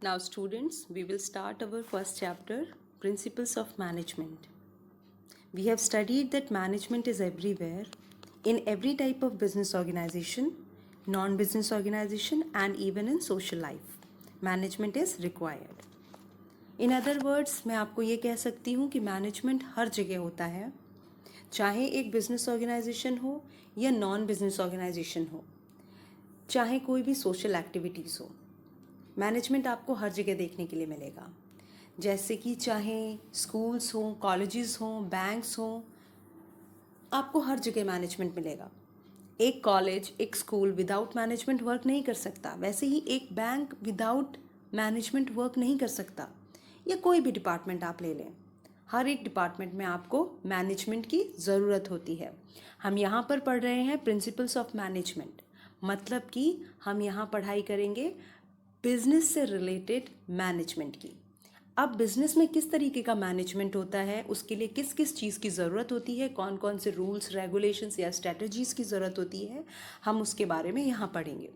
Now, students, we will start our first chapter, Principles of Management. We have studied that management is everywhere, in every type of business organization, non-business organization, and even in social life. Management is required. In other words, मैं आपको ये कह सकती हूँ कि management हर जगह होता है, चाहे एक बिजनेस ऑर्गेनाइजेशन हो या नॉन बिजनेस ऑर्गेनाइजेशन हो, चाहे कोई भी सोशल एक्टिविटीज़ हो, मैनेजमेंट आपको हर जगह देखने के लिए मिलेगा। जैसे कि चाहे स्कूल्स हों, कॉलेजेस हों, बैंक्स हों, आपको हर जगह मैनेजमेंट मिलेगा। एक कॉलेज, एक स्कूल विदाउट मैनेजमेंट वर्क नहीं कर सकता, वैसे ही एक बैंक विदाउट मैनेजमेंट वर्क नहीं कर सकता। या कोई भी डिपार्टमेंट आप ले लें, हर एक डिपार्टमेंट में आपको मैनेजमेंट की ज़रूरत होती है। हम यहाँ पर पढ़ रहे हैं प्रिंसिपल्स ऑफ मैनेजमेंट, मतलब कि हम यहाँ पढ़ाई करेंगे बिजनेस से रिलेटेड मैनेजमेंट की। अब बिजनेस में किस तरीके का मैनेजमेंट होता है, उसके लिए किस किस चीज़ की ज़रूरत होती है, कौन कौन से रूल्स, रेगुलेशंस या स्ट्रेटजीज़ की ज़रूरत होती है, हम उसके बारे में यहाँ पढ़ेंगे।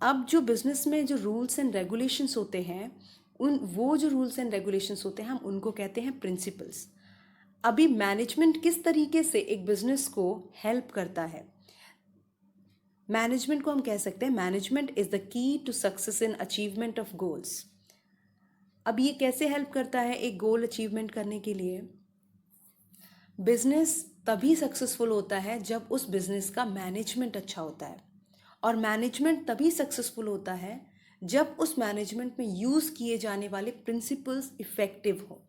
अब जो बिजनेस में जो रूल्स एंड रेगुलेशंस होते हैं, वो जो रूल्स एंड रेगुलेशंस होते हैं, हम उनको कहते हैं प्रिंसिपल्स। अभी मैनेजमेंट किस तरीके से एक बिजनेस को हेल्प करता है, मैनेजमेंट को हम कह सकते हैं management is the key to success in achievement of goals. अब ये कैसे हेल्प करता है एक गोल अचीवमेंट करने के लिए? बिजनेस तभी सक्सेसफुल होता है जब उस बिजनेस का मैनेजमेंट अच्छा होता है, और मैनेजमेंट तभी सक्सेसफुल होता है जब उस मैनेजमेंट में यूज़ किए जाने वाले प्रिंसिपल्स इफेक्टिव हो।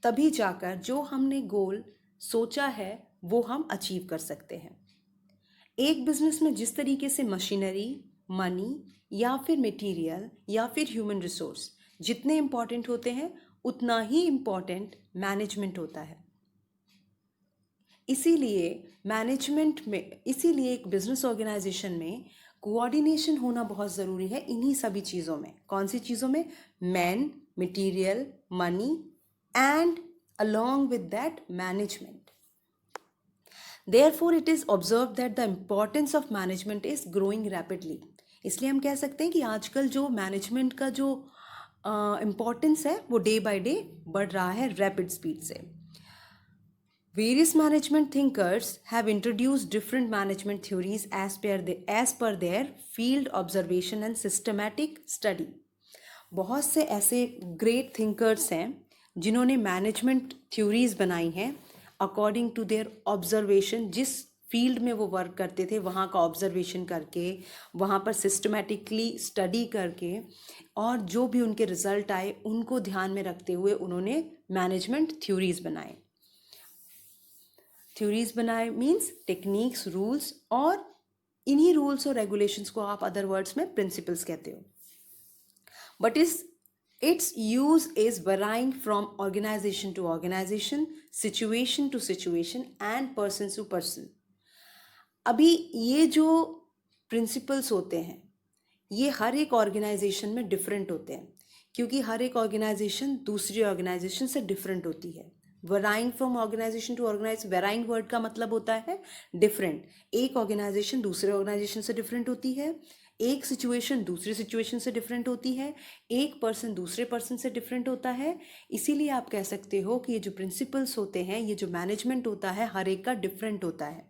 तभी जाकर जो हमने गोल सोचा है वो हम अचीव कर सकते हैं। एक बिजनेस में जिस तरीके से मशीनरी, मनी या फिर मटेरियल या फिर ह्यूमन रिसोर्स जितने इम्पॉर्टेंट होते हैं, उतना ही इम्पॉर्टेंट मैनेजमेंट होता है। इसीलिए एक बिजनेस ऑर्गेनाइजेशन में कोऑर्डिनेशन होना बहुत ज़रूरी है। इन्हीं सभी चीज़ों में, कौन सी चीज़ों में? Man, material, money and along with that management. Therefore, it is observed that the importance of management is growing rapidly. इसलिए हम कह सकते हैं कि आजकल जो मैनेजमेंट का जो इम्पोर्टेंस है वो डे बाय डे बढ़ रहा है रैपिड स्पीड से। Various management thinkers have introduced different management theories as per their field observation and systematic study. बहुत से ऐसे ग्रेट थिंकर्स हैं जिन्होंने मैनेजमेंट थ्योरीज बनाई हैं अकॉर्डिंग टू देयर ऑब्जर्वेशन। जिस फील्ड में वो वर्क करते थे वहाँ का ऑब्जर्वेशन करके, वहाँ पर सिस्टमेटिकली स्टडी करके, और जो भी उनके रिजल्ट आए उनको ध्यान में रखते हुए उन्होंने मैनेजमेंट थ्योरीज बनाए मीन्स टेक्निक्स, रूल्स, और इन्हीं रूल्स और रेगुलेशंस को आप अदर वर्ड्स में प्रिंसिपल्स कहते हो। But its use is varying from organization to organization, situation to situation and person to person. अभी ये जो प्रिंसिपल्स होते हैं ये हर एक ऑर्गेनाइजेशन में डिफरेंट होते हैं, क्योंकि हर एक ऑर्गेनाइजेशन दूसरी ऑर्गेनाइजेशन से डिफरेंट होती है। Varying from organisation to organise, varying word का मतलब होता है डिफरेंट। एक ऑर्गेनाइजेशन दूसरे ऑर्गेनाइजेशन से डिफरेंट होती है, एक सिचुएशन दूसरी सिचुएशन से डिफरेंट होती है, एक पर्सन दूसरे पर्सन से डिफरेंट होता है। इसीलिए आप कह सकते हो कि ये जो प्रिंसिपल्स होते हैं, ये जो मैनेजमेंट होता है, हर एक का डिफरेंट होता है।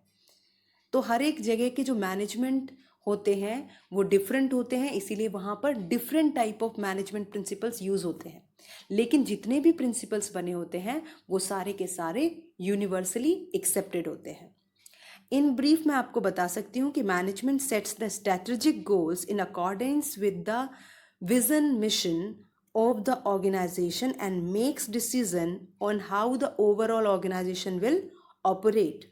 तो हर एक जगह के जो मैनेजमेंट होते हैं वो डिफरेंट होते हैं, इसीलिए वहाँ पर different type of management principles use होते हैं। लेकिन जितने भी प्रिंसिपल्स बने होते हैं वो सारे के सारे यूनिवर्सली एक्सेप्टेड होते हैं। इन ब्रीफ मैं आपको बता सकती हूँ कि management sets the strategic goals in accordance with the vision mission of the organisation and makes decision on how the overall organisation will operate.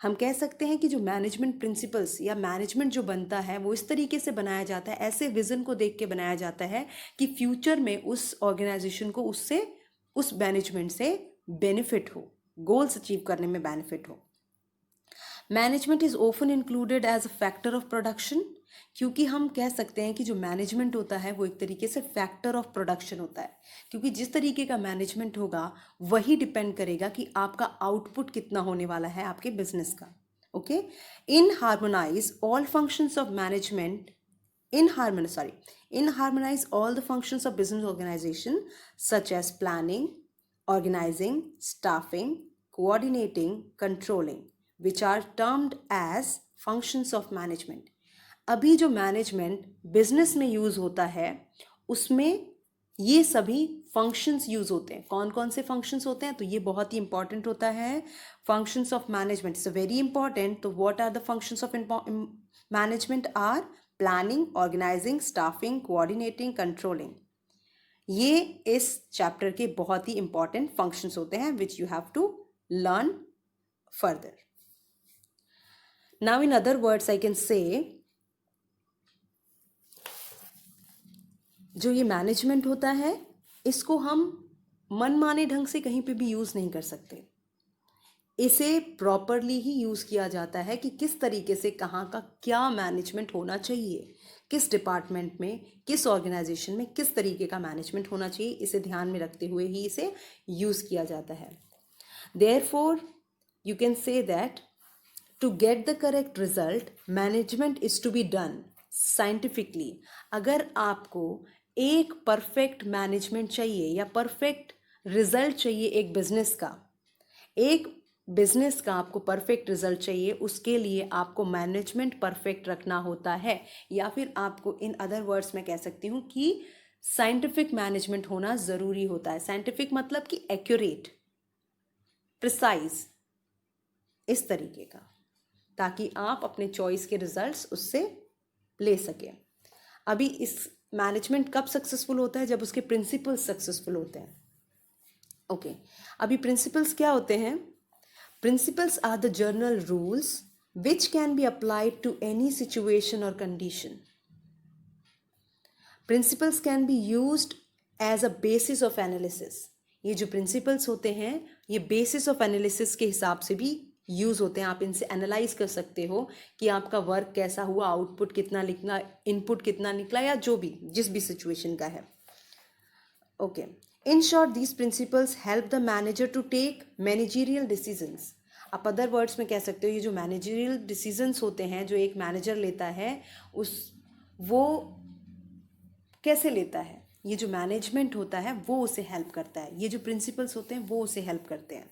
हम कह सकते हैं कि जो मैनेजमेंट प्रिंसिपल्स या मैनेजमेंट जो बनता है वो इस तरीके से बनाया जाता है, ऐसे विजन को देख के बनाया जाता है कि फ्यूचर में उस ऑर्गेनाइजेशन को उस मैनेजमेंट से बेनिफिट हो, गोल्स अचीव करने में बेनिफिट हो। Management is often included as a factor of production, क्योंकि हम कह सकते हैं कि जो मैनेजमेंट होता है वो एक तरीके से फैक्टर ऑफ प्रोडक्शन होता है, क्योंकि जिस तरीके का मैनेजमेंट होगा वही डिपेंड करेगा कि आपका आउटपुट कितना होने वाला है आपके बिजनेस का। Okay, in harmonise all functions of management in in harmonize all the functions of business organization such as planning, organizing, staffing, coordinating, controlling, which are termed as functions of management. अभी जो management business में use होता है उसमें ये सभी functions use होते हैं. कौन कौन से फंक्शंस होते हैं? तो ये बहुत ही इंपॉर्टेंट होता है. Functions of management is very important. तो what are the functions of management? Are planning, organising, staffing, coordinating, controlling. ये इस चैप्टर के बहुत ही इंपॉर्टेंट फंक्शंस होते हैं which you have to learn further. Now in other words I can say जो ये management होता है इसको हम मनमाने ढंग से कहीं पे भी यूज़ नहीं कर सकते. इसे प्रॉपरली ही यूज़ किया जाता है कि किस तरीके से कहाँ का क्या मैनेजमेंट होना चाहिए, किस डिपार्टमेंट में, किस ऑर्गेनाइजेशन में किस तरीके का मैनेजमेंट होना चाहिए. इसे ध्यान में रखते हुए ही इसे यूज़ किया जाता है. Therefore you can say that to get the correct result management is to be done scientifically. अगर आपको एक परफेक्ट मैनेजमेंट चाहिए या परफेक्ट रिजल्ट चाहिए एक बिजनेस का आपको परफेक्ट रिजल्ट चाहिए, उसके लिए आपको मैनेजमेंट परफेक्ट रखना होता है. या फिर आपको इन अदर वर्ड्स में कह सकती हूँ कि साइंटिफिक मैनेजमेंट होना ज़रूरी होता है. साइंटिफिक मतलब कि एक्यूरेट, प्रिसाइज, इस तरीके का, ताकि आप अपने चॉइस के रिजल्ट्स उससे ले सकें. अभी इस मैनेजमेंट कब सक्सेसफुल होता है? जब उसके प्रिंसिपल्स सक्सेसफुल होते हैं. ओके, अभी प्रिंसिपल्स क्या होते हैं? Principles are the general rules which can be applied to any situation और condition. Principles can be used as a basis of analysis. ये जो प्रिंसिपल्स होते हैं ये बेसिस ऑफ एनालिसिस के हिसाब से भी यूज़ होते हैं. आप इनसे एनालाइज कर सकते हो कि आपका वर्क कैसा हुआ, आउटपुट कितना निकला, इनपुट कितना निकला, या जो भी जिस भी सिचुएशन का है. Okay, in short these principles help the manager to take managerial decisions. आप अदर वर्ड्स में कह सकते हो ये जो मैनेजरियल डिसीजंस होते हैं जो एक मैनेजर लेता है वो कैसे लेता है? ये जो मैनेजमेंट होता है वो उसे हेल्प करता है. ये जो प्रिंसिपल्स होते हैं वो उसे हेल्प करते हैं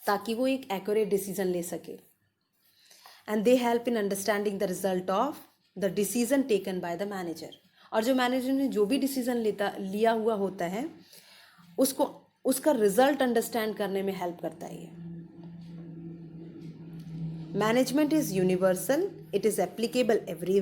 ताकि वो एक एक्यूरेट डिसीजन ले सके. And they help in understanding the result of the decision taken by the manager. और जो मैनेजर ने जो भी डिसीजन लिया हुआ होता है उसका रिजल्ट अंडरस्टैंड करने में हेल्प करता है. ये management is universal, it is applicable everywhere.